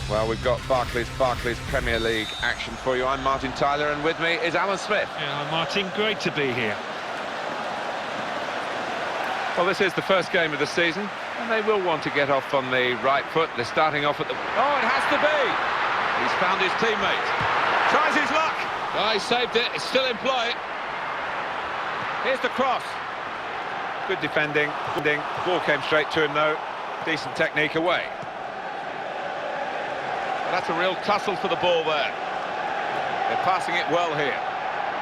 Well, we've got Barclays Premier League action for you. I'm Martin Tyler, and with me is Alan Smith. Yeah, Martin, great to be here. Well, this is the first game of the season, and they will want to get off on the right foot. They're starting off at the... Oh, it has to be! He's found his teammate. Tries his luck! Oh, he saved it. It's still in play. Here's the cross. Good defending. Ball came straight to him, though. Decent technique away. Well, that's a real tussle for the ball there. They're passing it well here.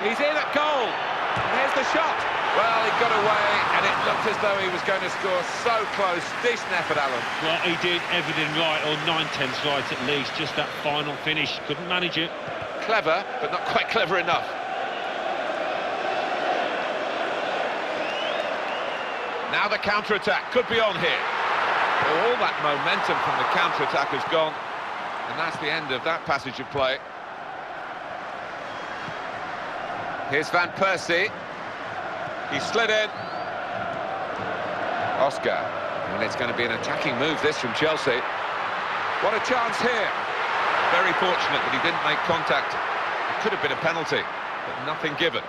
He's in at goal. And here's the shot. Well, he got away, and it looked as though he was going to score. So close. Decent effort, Alan. Well, he did everything right, or 9/10 right at least. Just that final finish. Couldn't manage it. Clever, but not quite clever enough. Now the counter-attack could be on here. Well, all that momentum from the counter-attack has gone. And that's the end of that passage of play. Here's Van Persie. He slid in. Oscar. And it's going to be an attacking move, this, from Chelsea. What a chance here. Very fortunate that he didn't make contact. It could have been a penalty, but nothing given.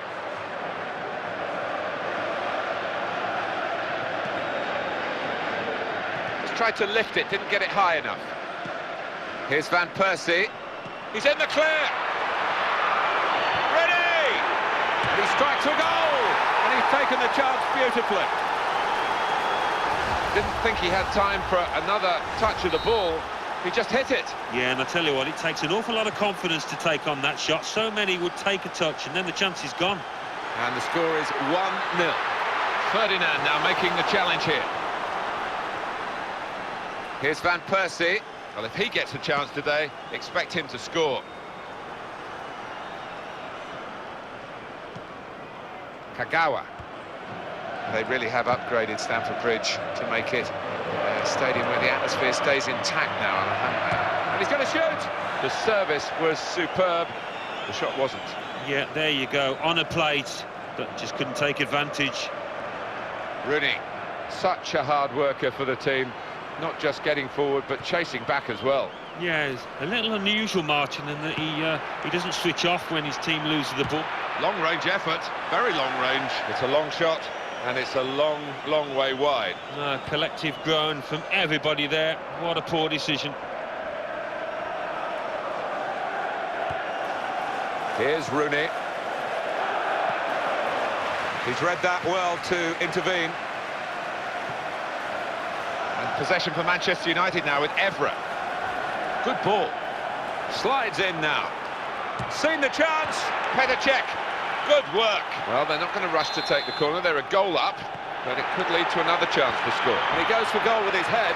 Just tried to lift it, didn't get it high enough. Here's Van Persie. He's in the clear. Ready! And he strikes a goal! And he's taken the chance beautifully. Didn't think he had time for another touch of the ball. He just hit it. Yeah, and I tell you what, it takes an awful lot of confidence to take on that shot. So many would take a touch, and then the chance is gone. And the score is 1-0. Ferdinand now making the challenge here. Here's Van Persie. Well, if he gets a chance today, expect him to score. Kagawa. They really have upgraded Stamford Bridge to make it a stadium where the atmosphere stays intact now. And he's going to shoot! The service was superb. The shot wasn't. Yeah, there you go. On a plate, but just couldn't take advantage. Rooney, such a hard worker for the team. Not just getting forward, but chasing back as well. Yeah, it's a little unusual, Martin, in that he doesn't switch off when his team loses the ball. Long-range effort, very long range. It's a long shot, and it's a long, long way wide. Collective groan from everybody there. What a poor decision. Here's Rooney. He's read that well to intervene. And possession for Manchester United now with Evra. Good ball. Slides in now. Seen the chance. Petr Cech. Good work. Well, they're not going to rush to take the corner. They're a goal up, but it could lead to another chance to score. And he goes for goal with his head.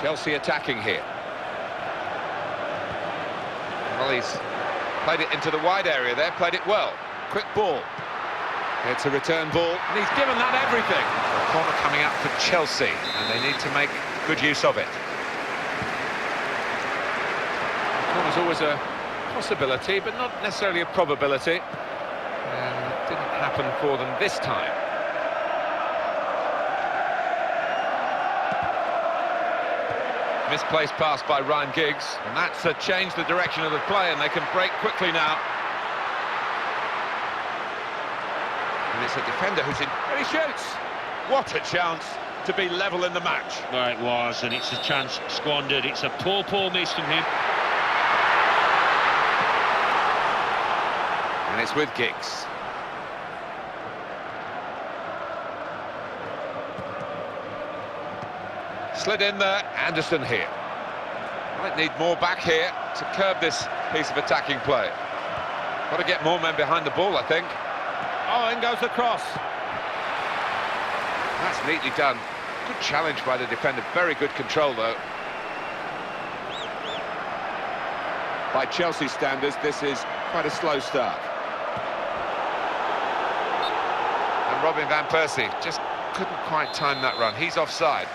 Chelsea attacking here. Well, he's played it into the wide area there, played it well. Quick ball. It's a return ball, and he's given that everything. A corner coming up for Chelsea, and they need to make good use of it. The corner's always a possibility, but not necessarily a probability. And it didn't happen for them this time. Misplaced pass by Ryan Giggs, and that's changed the direction of the play, and they can break quickly now. And it's a defender who's in, and he shoots! What a chance to be level in the match. Well, it was, and it's a chance squandered. It's a poor miss from him. And it's with Giggs. Slid in there, Anderson here. Might need more back here to curb this piece of attacking play. Got to get more men behind the ball, I think. Oh, in goes the cross. That's neatly done. Good challenge by the defender, very good control though. By Chelsea standards, this is quite a slow start. And Robin Van Persie just couldn't quite time that run. He's offside.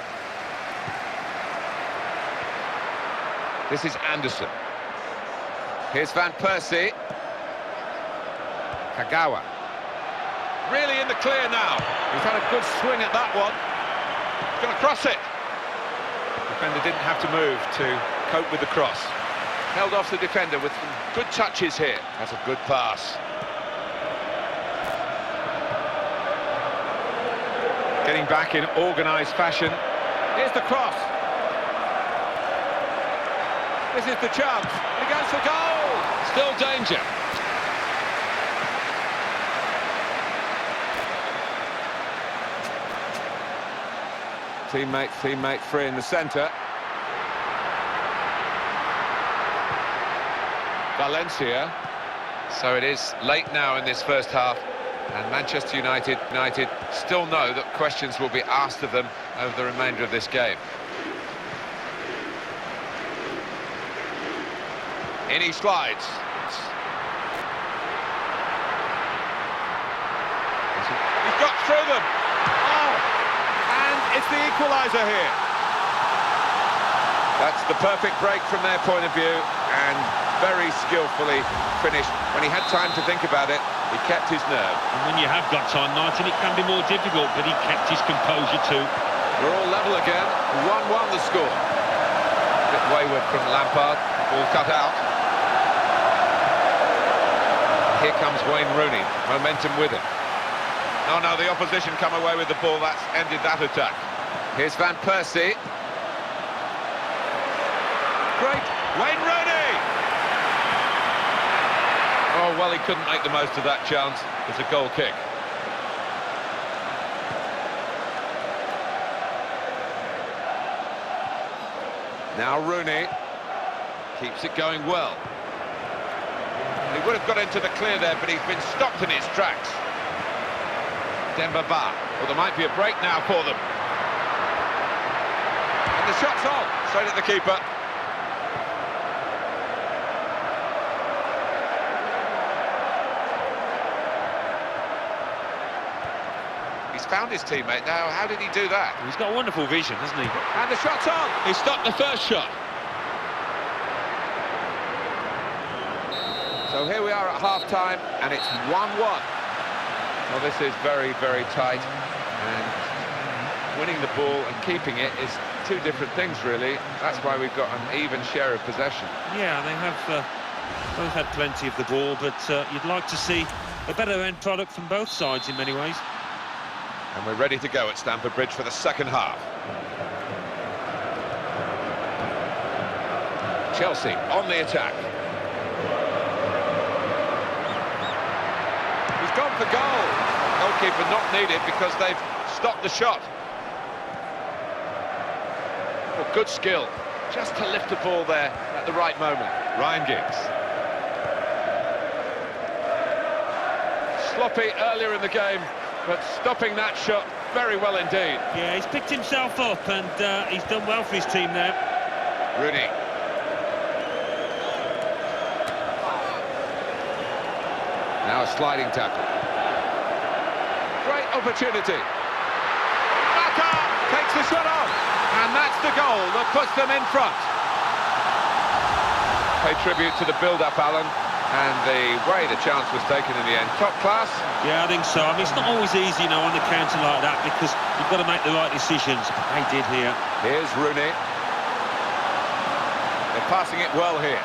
This is Anderson. Here's Van Persie. Kagawa. Really in the clear now. He's had a good swing at that one. He's going to cross it. The defender didn't have to move to cope with the cross. Held off the defender with some good touches here. That's a good pass. Getting back in organised fashion. Here's the cross. This is the chance. He goes for goal. Still danger. Teammate free in the centre. Valencia. So it is late now in this first half, and Manchester United still know that questions will be asked of them over the remainder of this game. In he slides. He's got through them. Oh, and it's the equaliser here. That's the perfect break from their point of view, and very skillfully finished. When he had time to think about it, he kept his nerve. And when you have got time, Martin, it can be more difficult, but he kept his composure too. We're all level again. 1-1 the score. A bit wayward from Lampard. Ball cut out. Here comes Wayne Rooney, momentum with him. Oh no, the opposition come away with the ball. That's ended that attack. Here's Van Persie. Great, Wayne Rooney! Oh, well, he couldn't make the most of that chance. It's a goal kick. Now Rooney keeps it going well. He would have got into the clear there, but he's been stopped in his tracks. Demba Ba. Well, there might be a break now for them. And the shot's on, straight at the keeper. He's found his teammate now. How did he do that? He's got wonderful vision, hasn't he? And the shot's on. He stopped the first shot. So here we are at half-time, and it's 1-1. Well, this is very, very tight, and winning the ball and keeping it is two different things, really. That's why we've got an even share of possession. Yeah, they have both had plenty of the ball, but you'd like to see a better end product from both sides in many ways. And we're ready to go at Stamford Bridge for the second half. Chelsea on the attack. He's gone for goal. Goalkeeper not needed because they've stopped the shot. Oh, good skill. Just to lift the ball there at the right moment. Ryan Giggs. Sloppy earlier in the game, but stopping that shot very well indeed. Yeah, he's picked himself up, and he's done well for his team there. Rooney. Now a sliding tackle. Great opportunity. Baka takes the shot on, and that's the goal that puts them in front. Pay tribute to the build-up, Alan, and the way the chance was taken in the end. Top class. Yeah, I think so. I mean, it's not always easy, on the counter like that, because you've got to make the right decisions. They did here. Here's Rooney. They're passing it well here.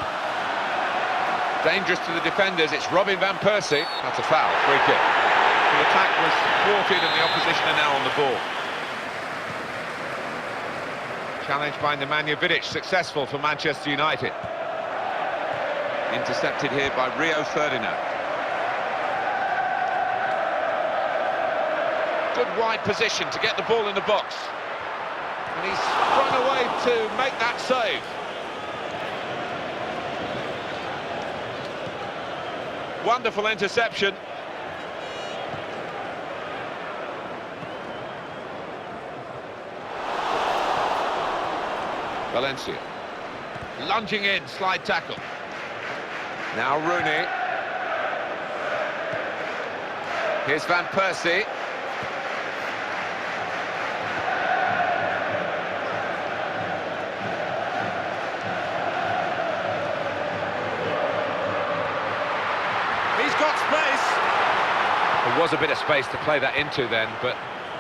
Dangerous to the defenders. It's Robin Van Persie. That's a foul. Free kick. The attack was thwarted, and the opposition are now on the ball. Challenge by Nemanja Vidic, successful for Manchester United. Intercepted here by Rio Ferdinand. Good wide position to get the ball in the box. And he's run away to make that save. Wonderful interception. Valencia. Lunging in, slide tackle. Now Rooney. Here's Van Persie. He's got space. There was a bit of space to play that into then, but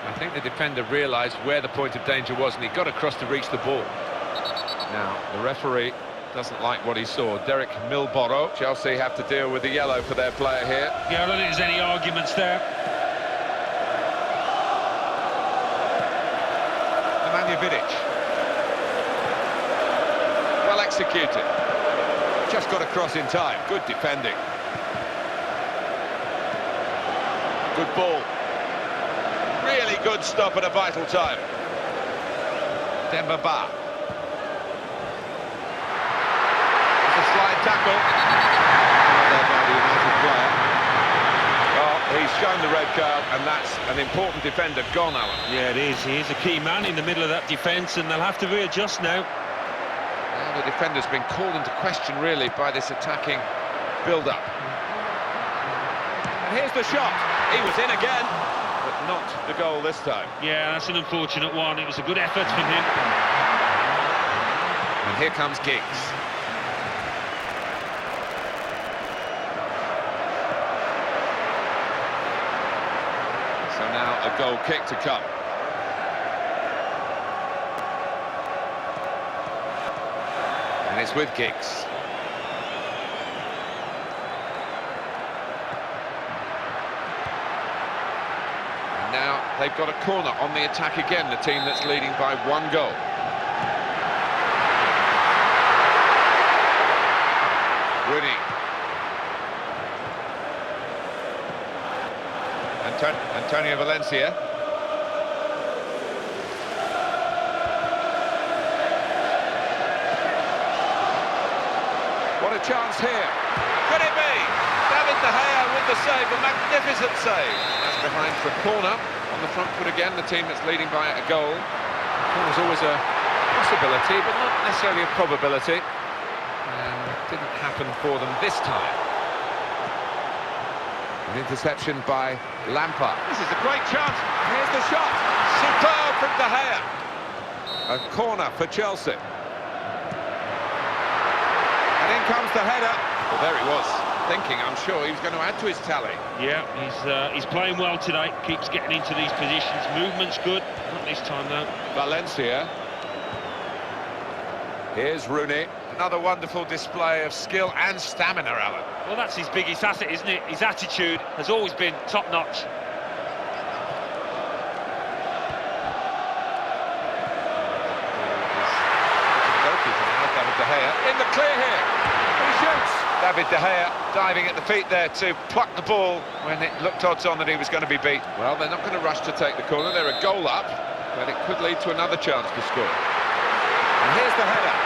I think the defender realised where the point of danger was and he got across to reach the ball. Now, the referee doesn't like what he saw. Derek Milboro. Chelsea have to deal with the yellow for their player here. Yeah, I don't think there's any arguments there. Nemanja Vidic. Well executed. Just got across in time. Good defending. Good ball. Really good stop at a vital time. Demba Ba. It's a slide tackle. By the United player. Well, he's shown the red card, and that's an important defender gone, Alan. Yeah, it is. He is a key man in the middle of that defence, and they'll have to readjust now. Well, the defender's been called into question, really, by this attacking build-up. And here's the shot. He was in again, but not the goal this time. Yeah, that's an unfortunate one. It was a good effort from him. And here comes Giggs. So now a goal kick to come. And it's with Giggs. Now they've got a corner on the attack again, the team that's leading by 1 goal. Rooney. Antonio Valencia. What a chance here. Could it be? David De Gea with the save, a magnificent save. That's behind for a corner. On the front foot again, the team that's leading by a goal. Corner's always a possibility, but not necessarily a probability. And didn't happen for them this time. An interception by Lampard. This is a great chance. Here's the shot. Superb from De Gea. A corner for Chelsea. And in comes the header. Well, there he was, thinking, I'm sure, he was going to add to his tally. Yeah, he's playing well today. Keeps getting into these positions. Movement's good. Not this time, though. Valencia. Here's Rooney. Another wonderful display of skill and stamina, Alan. Well, that's his biggest asset, isn't it? His attitude has always been top-notch. David De Gea in the clear here. He shoots. David De Gea diving at the feet there to pluck the ball when it looked odds on that he was going to be beat. Well, they're not going to rush to take the corner. They're a goal up, but it could lead to another chance to score. And here's the header.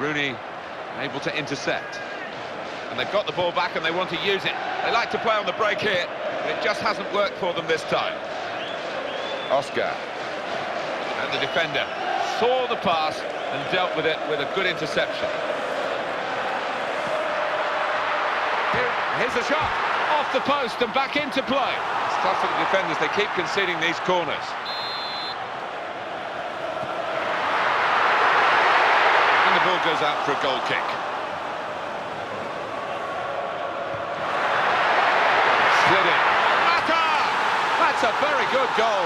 Rooney able to intercept. And they've got the ball back and they want to use it. They like to play on the break here, but it just hasn't worked for them this time. Oscar. And the defender saw the pass and dealt with it with a good interception. Here's the shot. Off the post and back into play. It's tough for the defenders. They keep conceding these corners. And the ball goes out for a goal kick. Slid in. Mata! That's a very good goal.